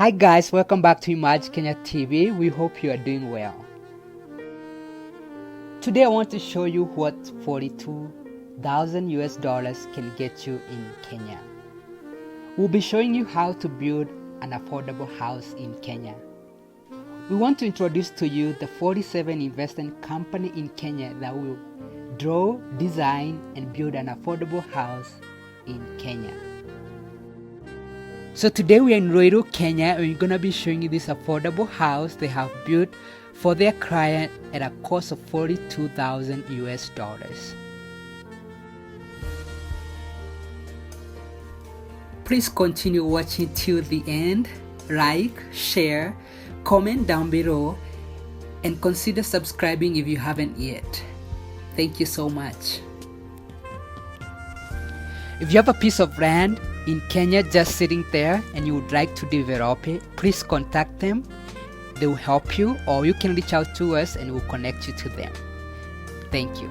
Hi guys, welcome back to Image Kenya TV. We hope you are doing well. Today I want to show you what 42,000 US dollars can get you in Kenya. We'll be showing you how to build an affordable house in Kenya. We want to introduce to you the 47 investment company in Kenya that will draw, design, and build an affordable house in Kenya. So today we are in Nairobi, Kenya, and we're gonna be showing you this affordable house they have built for their client at a cost of 42,000 US dollars. Please continue watching till the end. Like, share, comment down below, and consider subscribing if you haven't yet. Thank you so much. If you have a piece of land in Kenya just sitting there and you would like to develop it, please contact them. They will help you, or you can reach out to us and we'll connect you to them. Thank you.